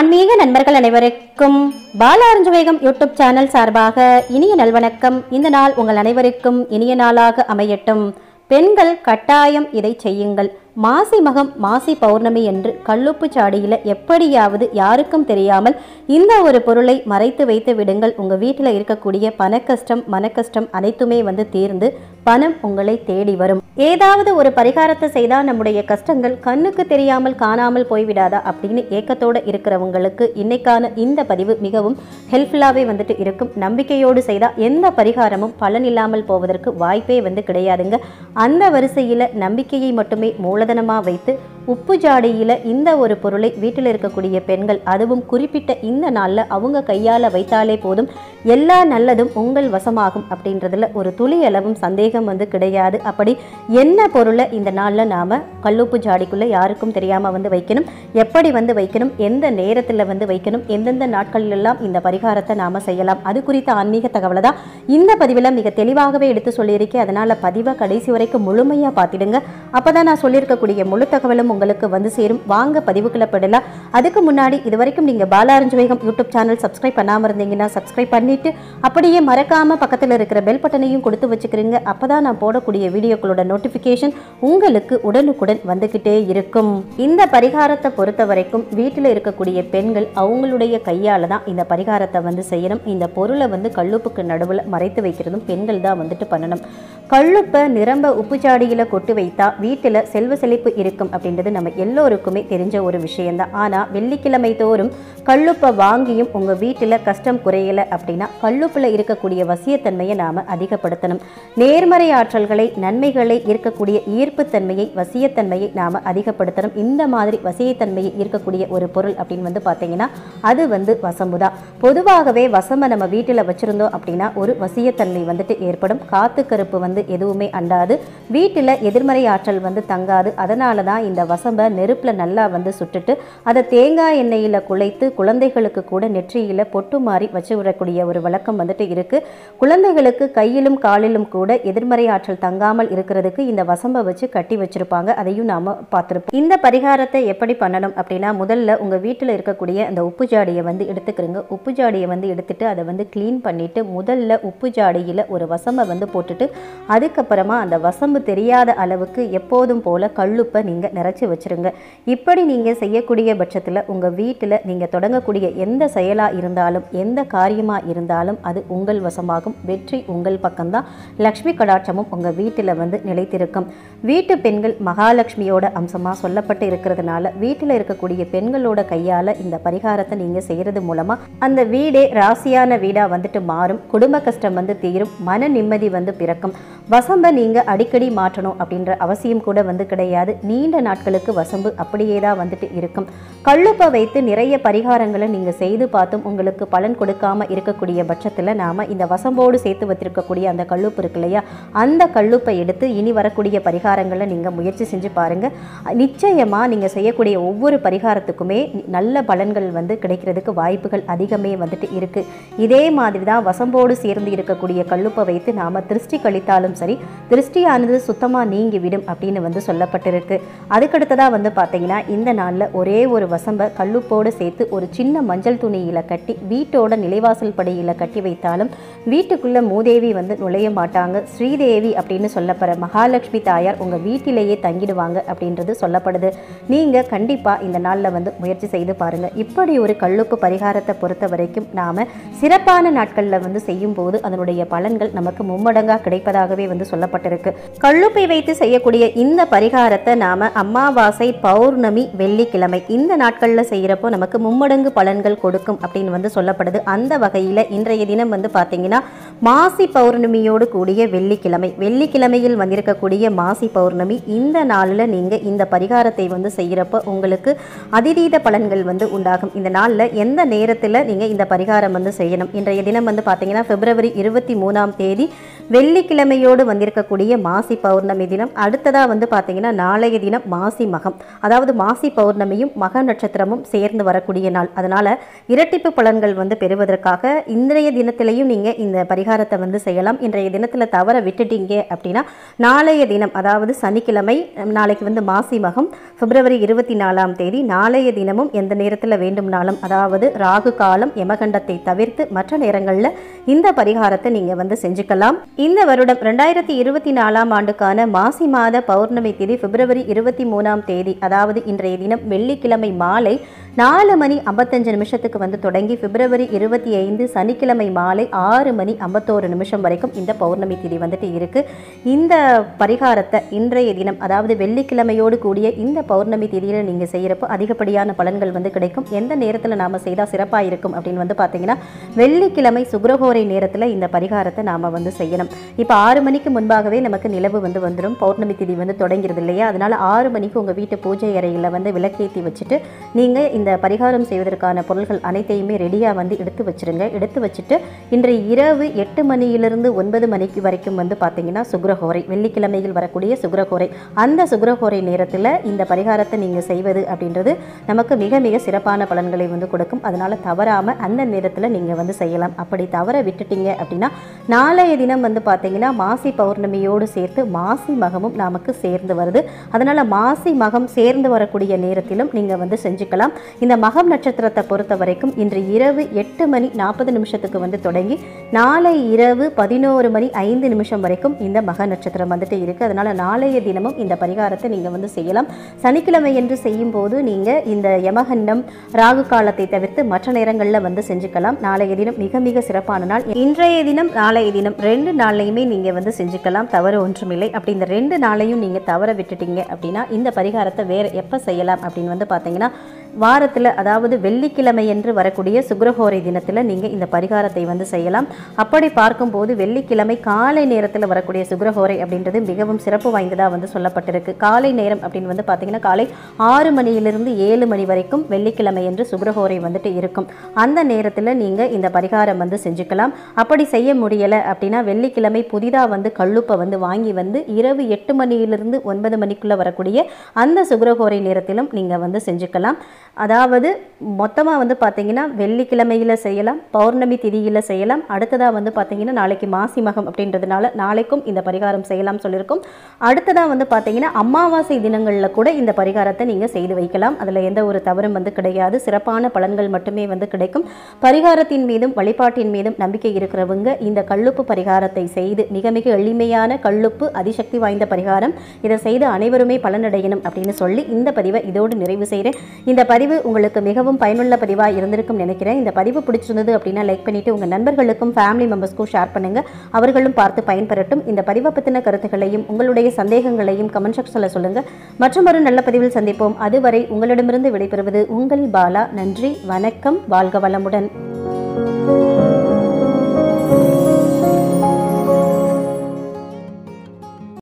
ஆன்மீக நண்பர்கள் அனைவருக்கும் பாலாரஞ்சவேகம் யூடியூப் சேனல் சார்பாக இனிய நல்வணக்கம். இந்த நாள் உங்கள் அனைவருக்கும் இனிய நாளாக அமையட்டும். பெண்கள் கட்டாயம் இதை செய்யுங்கள். மாசி மகம் மாசி பௌர்ணமி என்று கல்லுப்பு சாடியில் எப்படியாவது யாருக்கும் தெரியாமல் இந்த ஒரு பொருளை மறைத்து வைத்து விடுங்கள். உங்கள் வீட்டில் இருக்கக்கூடிய பணக்கஷ்டம் மனக்கஷ்டம் அனைத்துமே தீர்ந்து பணம் உங்களை தேடி வரும். ஏதாவது ஒரு பரிகாரத்தை செய்தால் நம்முடைய கஷ்டங்கள் கண்ணுக்கு தெரியாமல் காணாமல் போய்விடாதா அப்படின்னு ஏக்கத்தோடு இருக்கிறவங்களுக்கு இன்னைக்கான இந்த பதிவு மிகவும் ஹெல்ப்ஃபுல்லாகவே இருக்கும். நம்பிக்கையோடு செய்தால் எந்த பரிகாரமும் பலன் இல்லாமல் போவதற்கு வாய்ப்பே கிடையாதுங்க. அந்த வரிசையில் நம்பிக்கையை மட்டுமே மூலதனமாக வைத்து உப்பு ஜாடியில் இந்த ஒரு பொருளை வீட்டில் இருக்கக்கூடிய பெண்கள், அதுவும் குறிப்பிட்ட இந்த நாளில் அவங்க கையால் வைத்தாலே போதும், எல்லா நல்லதும் உங்கள் வசமாகும் அப்படின்றதுல ஒரு துளி அளவும் சந்தேகம் கிடையாது. அப்படி என்ன பொருளை இந்த நாளில் நாம் கல்லுப்பு ஜாடிக்குள்ளே யாருக்கும் தெரியாமல் வைக்கணும், எப்படி வைக்கணும், எந்த நேரத்தில் வைக்கணும், எந்தெந்த நாட்களிலெல்லாம் இந்த பரிகாரத்தை நாம் செய்யலாம், அது குறித்த ஆன்மீக தகவலை தான் இந்த பதிவில் மிக தெளிவாகவே எடுத்து சொல்லியிருக்கேன். அதனால் பதிவை கடைசி வரைக்கும் முழுமையாக பார்த்துடுங்க. அப்போ தான் நான் சொல்லியிருக்கக்கூடிய முழு தகவலும் உங்களுக்கு சேரும். வாங்க பதிவுக்குள்ள படலாம். அதுக்கு முன்னாடி இதுவரைக்கும் நீங்க பாலாரஞ்சவேகம் யூடியூப் சேனல் சப்ஸ்கிரைப் பண்ணாம இருந்தீங்கன்னா சப்ஸ்கிரைப் பண்ணிட்டு அப்படியே மறக்காம பக்கத்தில் இருக்கிற பெல் பட்டனையும் கொடுத்து வச்சுக்கிறீங்க. அப்பதான் நான் போடக்கூடிய வீடியோக்களோட நோட்டிபிகேஷன் உங்களுக்கு உடனுக்குடன் வந்துகிட்டே இருக்கும். இந்த பரிகாரத்தை பொறுத்த வரைக்கும் வீட்டில் இருக்கக்கூடிய பெண்கள் அவங்களுடைய கையால தான் இந்த பரிகாரத்தை செய்யணும். இந்த பொருளை கல்லுப்புக்கு நடுவில் மறைத்து வைக்கிறதும் பெண்கள் தான் பண்ணணும். கல்லுப்பை நிரம்ப உப்புச்சாடியில கொட்டு வைத்தா வீட்டில் செல்வ செழிப்பு இருக்கும் அப்படின்றது நம்ம எல்லோருக்குமே தெரிஞ்ச ஒரு விஷயம்தான். ஆனால் வெள்ளிக்கிழமை தோறும் கல்லுப்பை வாங்கியும் உங்கள் வீட்டில் கஷ்டம் குறையலை அப்படின்னா கல்லுப்பில் இருக்கக்கூடிய வசியத்தன்மையை நாம் அதிகப்படுத்தணும். நேர்மறை ஆற்றல்களை நன்மைகளை இருக்கக்கூடிய ஈர்ப்புத்தன்மையை வசியத்தன்மையை நாம் அதிகப்படுத்தணும். இந்த மாதிரி வசியத்தன்மையை இருக்கக்கூடிய ஒரு பொருள் அப்படின்னு பார்த்தீங்கன்னா அது வசம்பு தான். பொதுவாகவே வசம்பை நம்ம வீட்டில் வச்சுருந்தோம் அப்படின்னா ஒரு வசியத்தன்மை ஏற்படும். காத்து கருப்பு எதுவுமே அண்டாது, வீட்டில் எதிர்மறை ஆற்றல் தங்காது. அதனால தான் இந்த வசம்பை நெருப்பில் நல்லா சுட்டுட்டு அதை தேங்காய் எண்ணெயில் குழைத்து குழந்தைகளுக்கு கூட நெற்றியில் பொட்டு மாறி வச்சு விடக்கூடிய ஒரு வழக்கம் இருக்கு. குழந்தைகளுக்கு கையிலும் காலிலும் கூட எதிர்மறை ஆற்றல் தங்காமல் இருக்கிறதுக்கு இந்த வசம்பை வச்சு கட்டி வச்சிருப்பாங்க. அதையும் நாம பார்த்துருப்போம். இந்த பரிகாரத்தை எப்படி பண்ணணும் அப்படின்னா, முதல்ல உங்க வீட்டில் இருக்கக்கூடிய அந்த உப்பு ஜாடியை எடுத்துக்கிறீங்க. உப்பு ஜாடியை எடுத்துட்டு அதை கிளீன் பண்ணிட்டு முதல்ல உப்பு ஜாடியில் ஒரு வசம்பை போட்டுட்டு அதுக்கப்புறமா அந்த வசம்பு தெரியாத அளவுக்கு எப்போதும் போல கல்லுப்பை நீங்கள் நிறைச்சி வச்சுருங்க. இப்படி நீங்கள் செய்யக்கூடிய பட்சத்தில் உங்கள் வீட்டில் நீங்கள் தொடங்கக்கூடிய எந்த செயலாக இருந்தாலும் எந்த காரியமாக இருந்தாலும் அது உங்கள் வசமாகும். வெற்றி உங்கள் பக்கம்தான். லக்ஷ்மி கடாட்சமும் உங்கள் வீட்டில் நிலைத்திருக்கும். வீட்டு பெண்கள் மகாலட்சுமியோட அம்சமாக சொல்லப்பட்டு இருக்கிறதுனால வீட்டில் இருக்கக்கூடிய பெண்களோட கையால் இந்த பரிகாரத்தை நீங்கள் செய்கிறது மூலமாக அந்த வீடே ராசியான வீடாக மாறும். குடும்ப கஷ்டம் தீரும். மன நிம்மதி பிறக்கும். வசம்பை நீங்கள் அடிக்கடி மாற்றணும் அப்படின்ற அவசியம் கூட கிடையாது. நீண்ட நாட்களுக்கு வசம்பு அப்படியே தான் இருக்கும். கல்லுப்பை வைத்து நிறைய பரிகாரங்களை நீங்கள் செய்து பார்த்தும் உங்களுக்கு பலன் கொடுக்காம இருக்கக்கூடிய பட்சத்தில் நாம் இந்த வசம்போடு சேர்த்து வச்சிருக்கக்கூடிய அந்த கல்லுப்பு இருக்கு இல்லையா, அந்த கல்லுப்பை எடுத்து இனி வரக்கூடிய பரிகாரங்களை நீங்கள் முயற்சி செஞ்சு பாருங்கள். நிச்சயமாக நீங்கள் செய்யக்கூடிய ஒவ்வொரு பரிகாரத்துக்குமே நல்ல பலன்கள் கிடைக்கிறதுக்கு வாய்ப்புகள் அதிகமே இருக்கு. இதே மாதிரி தான் வசம்போடு சேர்ந்து இருக்கக்கூடிய கல்லுப்பை வைத்து நாம் திருஷ்டி கழித்தாலும் சரி, திருஷ்டியானது சுத்தமாக நீங்கிவிடும் அப்படின்னு சொல்லப்பட்டிருக்கு. அதுக்கடுத்ததாக பார்த்தீங்கன்னா இந்த நாளில் ஒரே ஒரு வசம்பை கல்லுப்போடு சேர்த்து ஒரு சின்ன மஞ்சள் துணியில் கட்டி வீட்டோட நிலைவாசல் படியில் கட்டி வைத்தாலும் வீட்டுக்குள்ளே மூதேவி நுழைய மாட்டாங்க. ஸ்ரீதேவி அப்படின்னு சொல்லப்படுற மகாலட்சுமி தாயார் உங்கள் வீட்டிலேயே தங்கிடுவாங்க அப்படின்றது சொல்லப்படுது. நீங்கள் கண்டிப்பாக இந்த நாளில் முயற்சி செய்து பாருங்கள். இப்படி ஒரு கல்லுப்பு பரிகாரத்தை பொறுத்த வரைக்கும் நாம் சிறப்பான நாட்களில் செய்யும் போது அதனுடைய பலன்கள் நமக்கு மும்மடங்காக கிடைப்பதாகவே சொல்லப்பட்டிருக்கு. கல்லுப்பை வைத்து செய்யக்கூடிய இந்த பரிகாரத்தை நாம அமாவாசை பௌர்ணமி வெள்ளிக்கிழமை இந்த நாட்களில் செய்யறப்போ நமக்கு மும்மடங்கு பலன்கள் கொடுக்கும் அப்படின்னு சொல்லப்படுது. அந்த வகையில் இன்றைய தினம் பார்த்தீங்கன்னா மாசி பௌர்ணமியோடு கூடிய வெள்ளிக்கிழமையில் வந்திருக்கக்கூடிய மாசி பௌர்ணமி. இந்த நாளில் நீங்கள் இந்த பரிகாரத்தை செய்யறப்போ உங்களுக்கு அதிதீத பலன்கள் உண்டாகும். இந்த நாளில் எந்த நேரத்தில் நீங்கள் இந்த பரிகாரம் செய்யணும்? இன்றைய தினம் பார்த்தீங்கன்னா பிப்ரவரி 23ஆம் தேதி வெள்ளிக்கிழமையோடு வந்திருக்கக்கூடிய மாசி பௌர்ணமி தினம். அடுத்ததாக வந்து பார்த்தீங்கன்னா நாளைய தினம் மாசி மகம், அதாவது மாசி பௌர்ணமியும் மக நட்சத்திரமும் சேர்ந்து வரக்கூடிய நாள். அதனால் இரட்டிப்பு பலன்கள் வந்து பெறுவதற்காக இன்றைய தினத்திலையும் நீங்கள் இந்த பரிகாரத்தை வந்து செய்யலாம். இன்றைய தினத்தில் தவற விட்டுட்டீங்க அப்படின்னா நாளைய தினம், அதாவது சனிக்கிழமை, நாளைக்கு வந்து மாசி மகம் பிப்ரவரி 24ஆம் தேதி, நாளைய தினமும் எந்த நேரத்தில் வேண்டும்னாலும், அதாவது ராகு காலம் யமகண்டத்தை தவிர்த்து மற்ற நேரங்களில் இந்த பரிகாரத்தை நீங்கள் வந்து செஞ்சுக்கலாம். இந்த வருடம் 2024ஆம் ஆண்டுக்கான மாசி மாத பௌர்ணமி தேதி பிப்ரவரி 23ஆம் தேதி, அதாவது இன்றைய தினம் வெள்ளிக்கிழமை மாலை 4:55 வந்து தொடங்கி பிப்ரவரி 25 சனிக்கிழமை மாலை 6:51 வரைக்கும் இந்த பௌர்ணமி திதி வந்துட்டு இருக்கு. இந்த பரிகாரத்தை இன்றைய தினம், அதாவது வெள்ளிக்கிழமையோடு கூடிய இந்த பௌர்ணமி திதியில் நீங்கள் செய்கிறப்போ அதிகப்படியான பலன்கள் வந்து கிடைக்கும். எந்த நேரத்தில் நாம் செய்தால் சிறப்பாக இருக்கும் அப்படின்னு வந்து பார்த்தீங்கன்னா வெள்ளிக்கிழமை சுக்கிரஹோரை நேரத்தில் இந்த பரிகாரத்தை நாம் வந்து செய்யணும். இப்போ 6 மணிக்கு முன்பாகவே நமக்கு நிலவு வந்து வந்துடும், பௌர்ணமி திதி வந்து தொடங்கிறது இல்லையா? அதனால் 6 மணிக்கு உங்கள் வீட்டு பூஜை அறையில் வந்து விளக்கேற்றி வச்சுட்டு நீங்கள் இந்த பரிகாரம் செய்வதற்கான பொருள்கள் அனைத்தையுமே ரெடியாக வந்து எடுத்து வச்சுருங்க. எடுத்து வச்சுட்டு இன்றைய இரவு 8 மணியிலிருந்து 9 மணிக்கு வரைக்கும் வந்து பார்த்தீங்கன்னா சுக்கிரஹோரை, வெள்ளிக்கிழமையில் வரக்கூடிய சுக்கிரஹோரை, அந்த சுக்கிரஹோரை நேரத்தில் இந்த பரிகாரத்தை நீங்கள் செய்வது அப்படின்றது நமக்கு மிக மிக சிறப்பான பலன்களை வந்து கொடுக்கும். அதனால் தவறாமல் அந்த நேரத்தில் நீங்கள் வந்து செய்யலாம். அப்படி தவற விட்டுட்டீங்க அப்படின்னா நாளைய தினம் வந்து பார்த்தீங்கன்னா மாசி பௌர்ணமியோடு சேர்த்து மாசி மகமும் நமக்கு சேர்ந்து வருது. அதனால் மாசி மகம் சேர்ந்து வரக்கூடிய நேரத்திலும் நீங்கள் வந்து செஞ்சுக்கலாம். இந்த மகம் நட்சத்திரத்தை பொறுத்த வரைக்கும் இன்று இரவு 8:40 வந்து தொடங்கி நாளை இரவு 11:05 வரைக்கும் இந்த மக நட்சத்திரம் வந்துட்டு இருக்குது. அதனால் நாளைய தினமும் இந்த பரிகாரத்தை நீங்கள் வந்து செய்யலாம். சனிக்கிழமை என்று செய்யும் போது நீங்கள் இந்த யமகண்டம் ராகு காலத்தை தவிர்த்து மற்ற நேரங்களில் வந்து செஞ்சுக்கலாம். நாளைய தினம் மிக மிக சிறப்பான நாள். இன்றைய தினம் நாளைய தினம் 2 நாளையுமே நீங்கள் வந்து செஞ்சுக்கலாம், தவறு ஒன்றுமில்லை. அப்படி இந்த 2 நாளையும் நீங்கள் தவற விட்டுட்டீங்க அப்படின்னா இந்த பரிகாரத்தை வேறு எப்போ செய்யலாம் அப்படின்னு வந்து பார்த்தீங்கன்னா வாரத்தில், அதாவது வெள்ளிக்கிழமை என்று வரக்கூடிய சுக்கிரஹோரை தினத்தில் நீங்கள் இந்த பரிகாரத்தை வந்து செய்யலாம். அப்படி பார்க்கும்போது வெள்ளிக்கிழமை காலை நேரத்தில் வரக்கூடிய சுக்கிரஹோரை அப்படின்றது மிகவும் சிறப்பு வாய்ந்ததாக வந்து சொல்லப்பட்டிருக்கு. காலை நேரம் அப்படின்னு வந்து பார்த்தீங்கன்னா காலை 6 மணியிலிருந்து 7 மணி வரைக்கும் வெள்ளிக்கிழமை என்று சுக்கிரஹோரை வந்துட்டு இருக்கும். அந்த நேரத்தில் நீங்கள் இந்த பரிகாரம் வந்து செஞ்சுக்கலாம். அப்படி செய்ய முடியலை அப்படின்னா வெள்ளிக்கிழமை புதிதாக வந்து கல்லுப்பை வந்து வாங்கி வந்து இரவு 8 மணியிலிருந்து 9 மணிக்குள்ளே வரக்கூடிய அந்த சுக்கிரஹோரை நேரத்திலும் நீங்கள் வந்து செஞ்சுக்கலாம். அதாவது மொத்தமாக வந்து பார்த்தீங்கன்னா வெள்ளிக்கிழமையில் செய்யலாம், பௌர்ணமி திதியில் செய்யலாம். அடுத்ததாக வந்து பார்த்தீங்கன்னா நாளைக்கு மாசி மகம் அப்படின்றதுனால நாளைக்கும் இந்த பரிகாரம் செய்யலாம் சொல்லியிருக்கோம். அடுத்ததாக வந்து பார்த்தீங்கன்னா அமாவாசை தினங்களில் கூட இந்த பரிகாரத்தை நீங்கள் செய்து வைக்கலாம். அதில் எந்த ஒரு தவறும் வந்து கிடையாது, சிறப்பான பலன்கள் மட்டுமே வந்து கிடைக்கும். பரிகாரத்தின் மீதும் வழிபாட்டின் மீதும் நம்பிக்கை இருக்கிறவங்க இந்த கல்லுப்பு பரிகாரத்தை செய்து, மிக மிக எளிமையான கல்லுப்பு அதிசக்தி வாய்ந்த பரிகாரம், இதை செய்து அனைவருமே பலனடையணும் அப்படின்னு சொல்லி இந்த பதிவை இதோடு நிறைவு செய்கிறேன். இந்த பதிவு உங்களுக்கு மிகவும் பயனுள்ள பதிவாக இருந்திருக்கும் நினைக்கிறேன். இந்த பதிவு பிடிச்சிருந்தது அப்படின்னா லைக் பண்ணிவிட்டு உங்கள் நண்பர்களுக்கும் ஃபேமிலி மெம்பர்ஸ்க்கும் ஷேர் பண்ணுங்கள், அவர்களும் பார்த்து பயன்பெறட்டும். இந்த பதிவை பற்றின கருத்துக்களையும் உங்களுடைய சந்தேகங்களையும் கமெண்ட் செக்ஷனில் சொல்லுங்கள். மற்றொரு நல்ல பதிவில் சந்திப்போம். அதுவரை உங்களிடமிருந்து விடைபெறுவது உங்கள் பாலா. நன்றி, வணக்கம், வாழ்க வளமுடன்.